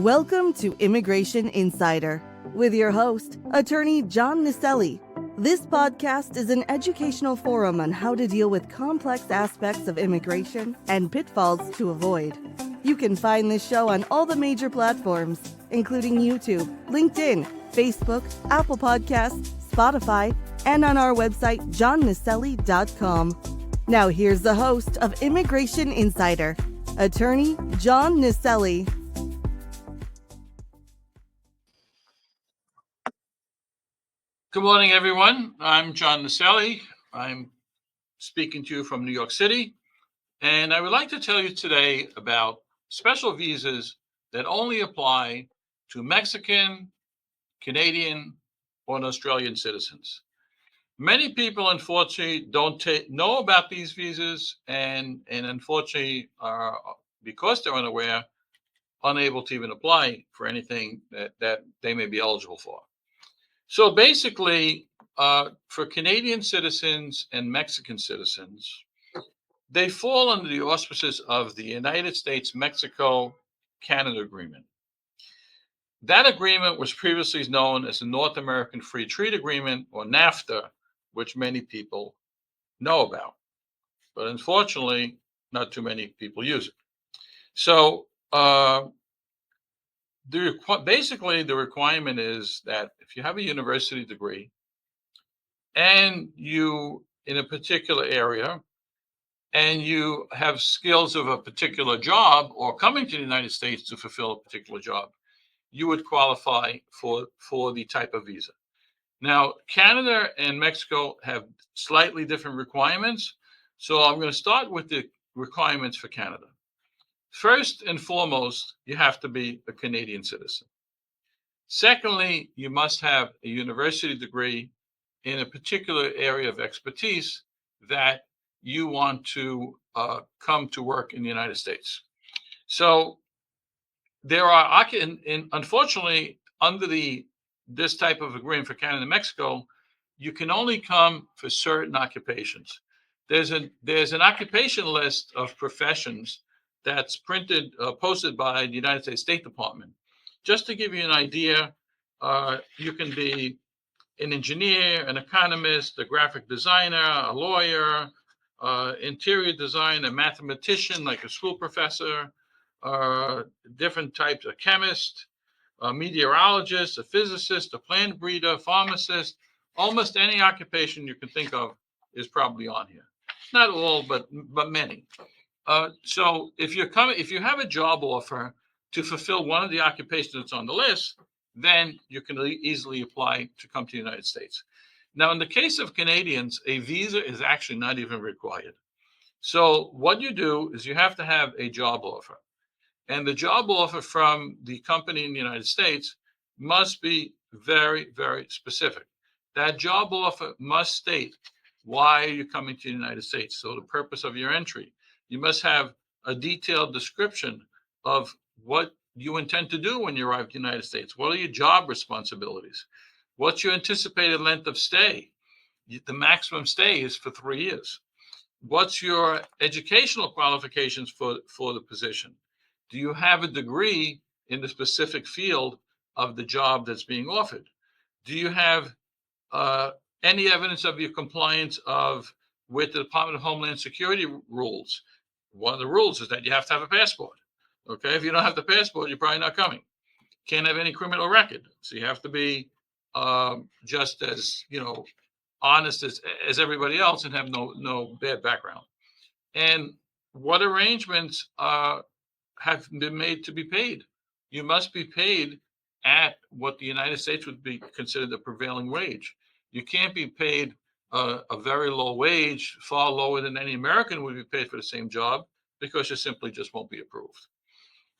Welcome to Immigration Insider with your host, Attorney John Nicelli. This podcast is an educational forum on how to deal with complex aspects of immigration and pitfalls to avoid. You can find this show on all the major platforms, including YouTube, LinkedIn, Facebook, Apple Podcasts, Spotify, and on our website, johnnicelli.com. Now here's the host of Immigration Insider, Attorney John Nicelli. Good morning, everyone. I'm John Nicelli. I'm speaking to you from New York City, and I would like to tell you today about special visas that only apply to Mexican, Canadian, or Australian citizens. Many people, unfortunately, don't know about these visas, and unfortunately, are, because they're unaware, unable to even apply for anything that they may be eligible for. So basically, for Canadian citizens and Mexican citizens, they fall under the auspices of the United States-Mexico-Canada Agreement. That agreement was previously known as the North American Free Trade Agreement, or NAFTA, which many people know about. But unfortunately, not too many people use it. So basically, the requirement is that if you have a university degree and you in a particular area and you have skills of a particular job or coming to the United States to fulfill a particular job, you would qualify for the type of visa. Now, Canada and Mexico have slightly different requirements. So I'm going to start with the requirements for Canada. First and foremost, you have to be a Canadian citizen. Secondly, you must have a university degree in a particular area of expertise that you want to come to work in the United States. So there are, unfortunately, under this type of agreement for Canada and Mexico, you can only come for certain occupations. There's an occupation list of professions that's posted by the United States State Department. Just to give you an idea, you can be an engineer, an economist, a graphic designer, a lawyer, interior designer, a mathematician, like a school professor, different types of chemist, a meteorologist, a physicist, a plant breeder, pharmacist. Almost any occupation you can think of is probably on here. Not all, but many. So if you have a job offer to fulfill one of the occupations that's on the list, then you can easily apply to come to the United States. Now, in the case of Canadians, a visa is actually not even required. So what you do is you have to have a job offer. And the job offer from the company in the United States must be very, very specific. That job offer must state, why are you coming to the United States? So the purpose of your entry. You must have a detailed description of what you intend to do when you arrive to the United States. What are your job responsibilities? What's your anticipated length of stay? The maximum stay is for 3 years. What's your educational qualifications for the position? Do you have a degree in the specific field of the job that's being offered? Do you have any evidence of your compliance with the Department of Homeland Security rules? One of the rules is that you have to have a passport. Okay, if you don't have the passport, you're probably not coming. Can't have any criminal record, so you have to be just as honest as everybody else and have no bad background. And what arrangements have been made to be paid? You must be paid at what the United States would be considered the prevailing wage. You can't be paid a very low wage, far lower than any American would be paid for the same job, because you simply just won't be approved.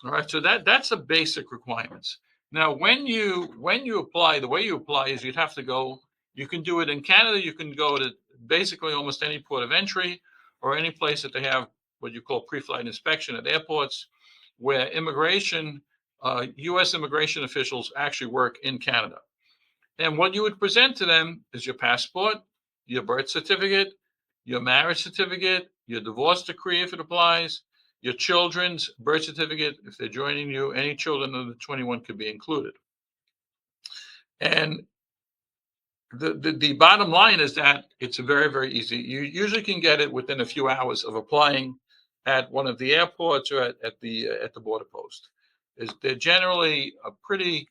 All right, so that's the basic requirements. Now, when you apply, the way you apply is you'd have to go. You can do it in Canada. You can go to basically almost any port of entry or any place that they have what you call pre-flight inspection at airports, where U.S. immigration officials actually work in Canada. And what you would present to them is your passport, your birth certificate, your marriage certificate, your divorce decree if it applies, Your children's birth certificate, if they're joining you, any children under 21 could be included. And the bottom line is that it's very, very easy. You usually can get it within a few hours of applying at one of the airports or at the border post. They're generally a pretty,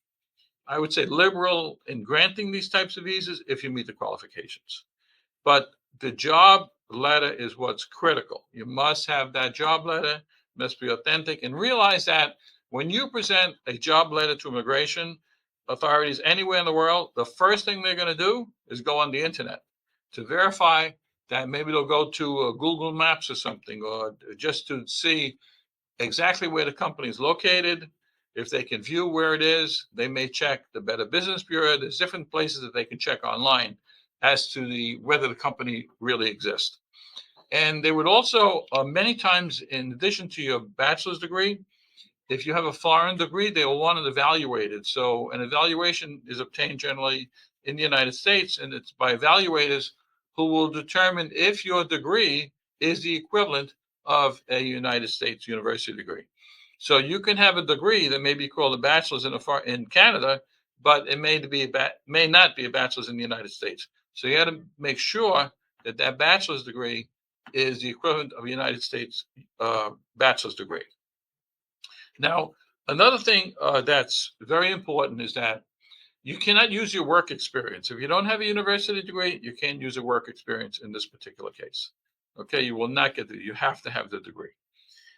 I would say, liberal in granting these types of visas if you meet the qualifications. But the job letter is what's critical. You must have that job letter, must be authentic, and realize that when you present a job letter to immigration authorities anywhere in the world, the first thing they're going to do is go on the internet to verify that. Maybe they'll go to Google Maps or something, or just to see exactly where the company is located. If they can view where it is, they may check the Better Business Bureau. There's different places that they can check online as to whether the company really exists. And they would also, many times, in addition to your bachelor's degree, if you have a foreign degree, they will want it evaluated. So an evaluation is obtained generally in the United States, and it's by evaluators who will determine if your degree is the equivalent of a United States university degree. So you can have a degree that may be called a bachelor's in Canada, but it may not be a bachelor's in the United States. So you got to make sure that that bachelor's degree is the equivalent of a United States bachelor's degree. Now, another thing that's very important is that you cannot use your work experience. If you don't have a university degree, you can't use a work experience in this particular case. Okay, you will not get you have to have the degree.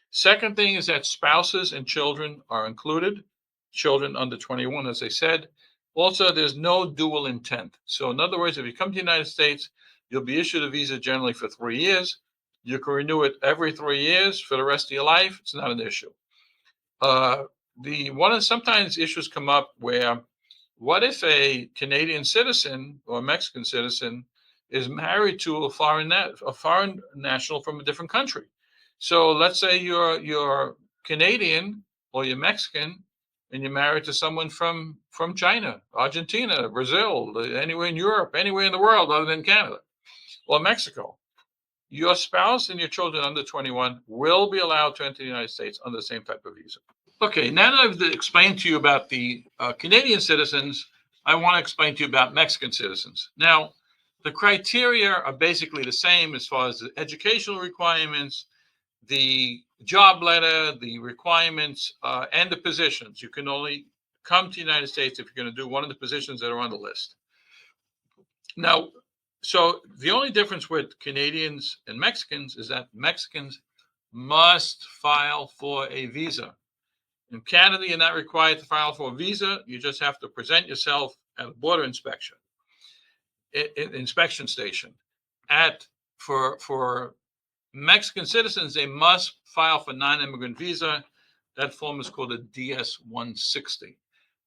Second thing is that spouses and children are included, children under 21, as I said. Also, there's no dual intent. So in other words, if you come to the United States, you'll be issued a visa generally for 3 years. You can renew it every 3 years for the rest of your life. It's not an issue. Sometimes issues come up where, what if a Canadian citizen or a Mexican citizen is married to a foreign national from a different country? So let's say you're Canadian or you're Mexican and you're married to someone from China, Argentina, Brazil, anywhere in Europe, anywhere in the world other than Canada or Mexico. Your spouse and your children under 21 will be allowed to enter the United States under the same type of visa. Okay, now that I've explained to you about the Canadian citizens, I want to explain to you about Mexican citizens. Now, the criteria are basically the same as far as the educational requirements, the job letter, the requirements, and the positions. You can only come to the United States if you're going to do one of the positions that are on the list. Now, so the only difference with Canadians and Mexicans is that Mexicans must file for a visa. In Canada, you're not required to file for a visa. You just have to present yourself at a border inspection station. For Mexican citizens, they must file for non-immigrant visa. That form is called a DS-160,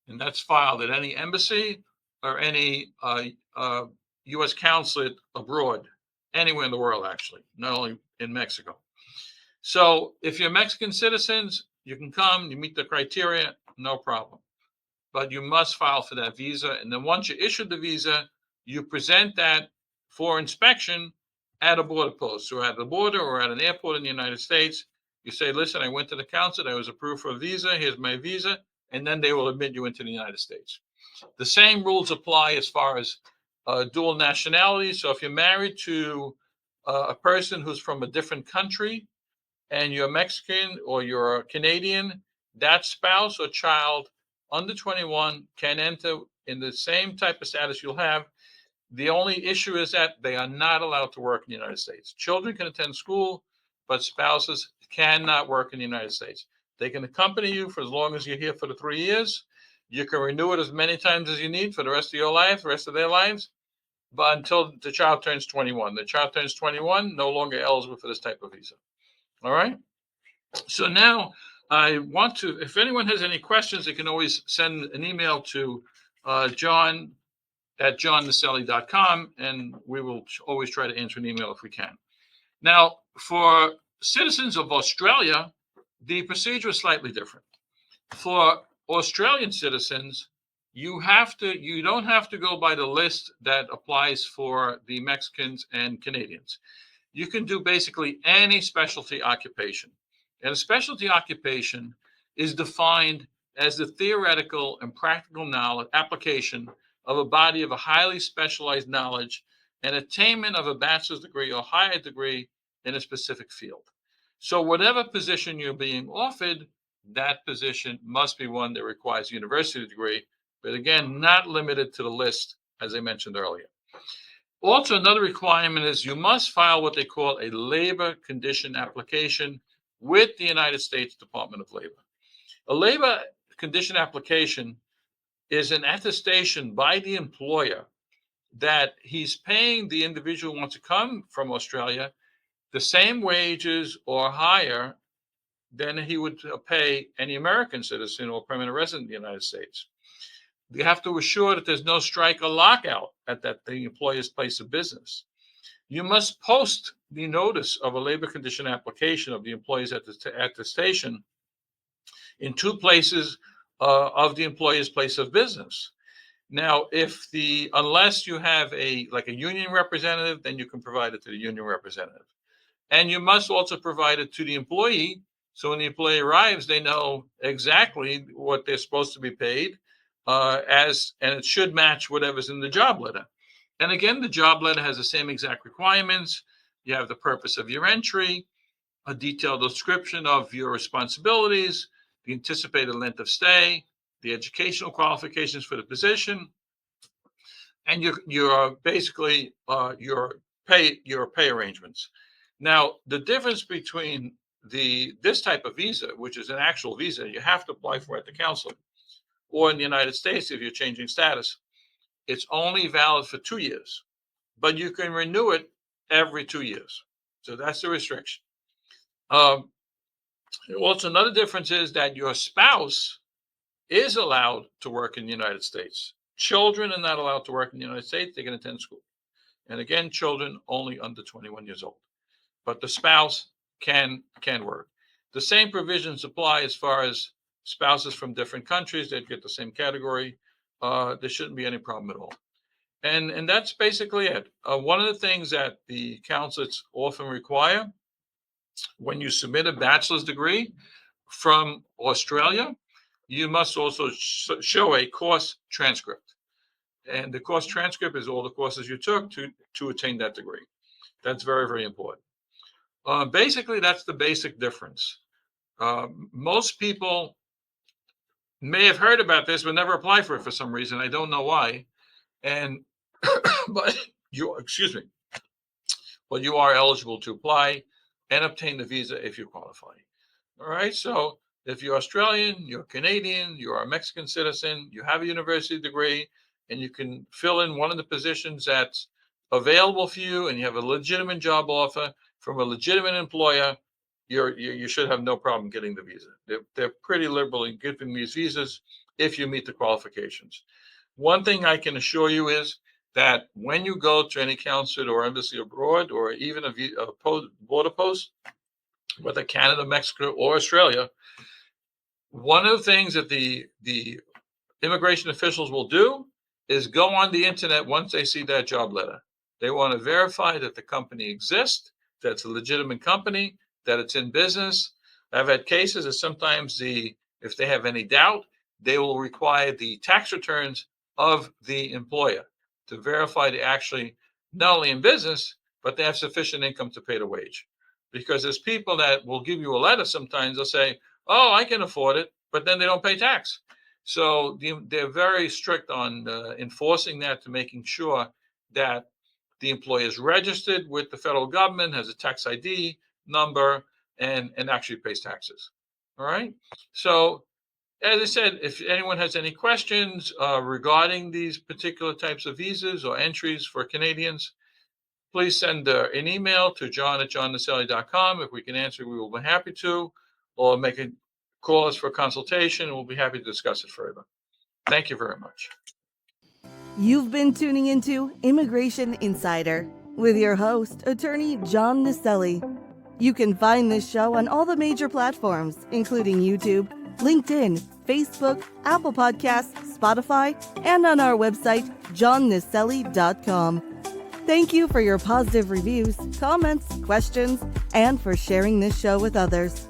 and that's filed at any embassy or any U.S. consulate abroad, anywhere in the world, actually, not only in Mexico. So if you're Mexican citizens, you can come, you meet the criteria, no problem. But you must file for that visa. And then once you issue the visa, you present that for inspection at a border post. So at the border or at an airport in the United States, you say, listen, I went to the consulate, I was approved for a visa, here's my visa, and then they will admit you into the United States. The same rules apply as far as dual nationality. So if you're married to a person who's from a different country and you're Mexican or you're Canadian, that spouse or child under 21 can enter in the same type of status you'll have. The only issue is that they are not allowed to work in the United States. Children can attend school, but spouses cannot work in the United States. They can accompany you for as long as you're here for the 3 years. You can renew it as many times as you need for the rest of your life, the rest of their lives, but until the child turns 21. The child turns 21, no longer eligible for this type of visa. All right? So now I want to, if anyone has any questions, they can always send an email to John at johnnicelli.com, and we will always try to answer an email if we can. Now, for citizens of Australia, the procedure is slightly different. For Australian citizens, you don't have to go by the list that applies for the Mexicans and Canadians. You can do basically any specialty occupation. And a specialty occupation is defined as the theoretical and practical knowledge application of a body of a highly specialized knowledge and attainment of a bachelor's degree or higher degree in a specific field. So whatever position you're being offered, that position must be one that requires a university degree, but again, not limited to the list, as I mentioned earlier. Also, another requirement is you must file what they call a labor condition application with the United States Department of Labor. A labor condition application is an attestation by the employer that he's paying the individual who wants to come from Australia the same wages or higher than he would pay any American citizen or permanent resident in the United States. You have to assure that there's no strike or lockout at the employer's place of business. You must post the notice of a labor condition application of the employees at the station in 2 places of the employer's place of business. Now, unless you have a union representative, then you can provide it to the union representative. And you must also provide it to the employee. So when the employee arrives, they know exactly what they're supposed to be paid, and it should match whatever's in the job letter. And again, the job letter has the same exact requirements. You have the purpose of your entry, a detailed description of your responsibilities, the anticipated length of stay, the educational qualifications for the position, and your pay arrangements. Now, the difference between this type of visa, which is an actual visa you have to apply for at the consulate, or in the United States, if you're changing status, it's only valid for 2 years, but you can renew it every 2 years. So that's the restriction. Also, another difference is that your spouse is allowed to work in the United States. Children are not allowed to work in the United States. They can attend school. And again, children only under 21 years old. But the spouse can work. The same provisions apply as far as spouses from different countries. They'd get the same category. There shouldn't be any problem at all. And that's basically it. One of the things that the consulates often require when you submit a bachelor's degree from Australia, you must also show a course transcript. And the course transcript is all the courses you took to attain that degree. That's very, very important. Basically, that's the basic difference. Most people may have heard about this, but never apply for it for some reason. I don't know why. But you are eligible to apply and obtain the visa if you qualify. All right. So if you're Australian, you're Canadian, you're a Mexican citizen, you have a university degree, and you can fill in one of the positions that's available for you, and you have a legitimate job offer from a legitimate employer, you should have no problem getting the visa. They're pretty liberal in giving these visas if you meet the qualifications. One thing I can assure you is that when you go to any consulate or embassy abroad, or even a border post, whether Canada, Mexico, or Australia, one of the things that the immigration officials will do is go on the internet once they see that job letter. They want to verify that the company exists, that it's a legitimate company, that it's in business. I've had cases that sometimes if they have any doubt, they will require the tax returns of the employer to verify they're actually not only in business, but they have sufficient income to pay the wage. Because there's people that will give you a letter sometimes, they'll say, oh, I can afford it, but then they don't pay tax. So they're very strict on enforcing that, to making sure that the employee is registered with the federal government, has a tax ID number, and actually pays taxes. All right. So as I said, if anyone has any questions regarding these particular types of visas or entries for Canadians, please send an email to john@johnnicelli.com. If we can answer, we will be happy to, or call us for a consultation, and we'll be happy to discuss it further. Thank you very much. You've been tuning into Immigration Insider with your host, attorney John Nicelli. You can find this show on all the major platforms, including YouTube, LinkedIn, Facebook, Apple Podcasts, Spotify, and on our website, johnnicelli.com. Thank you for your positive reviews, comments, questions, and for sharing this show with others.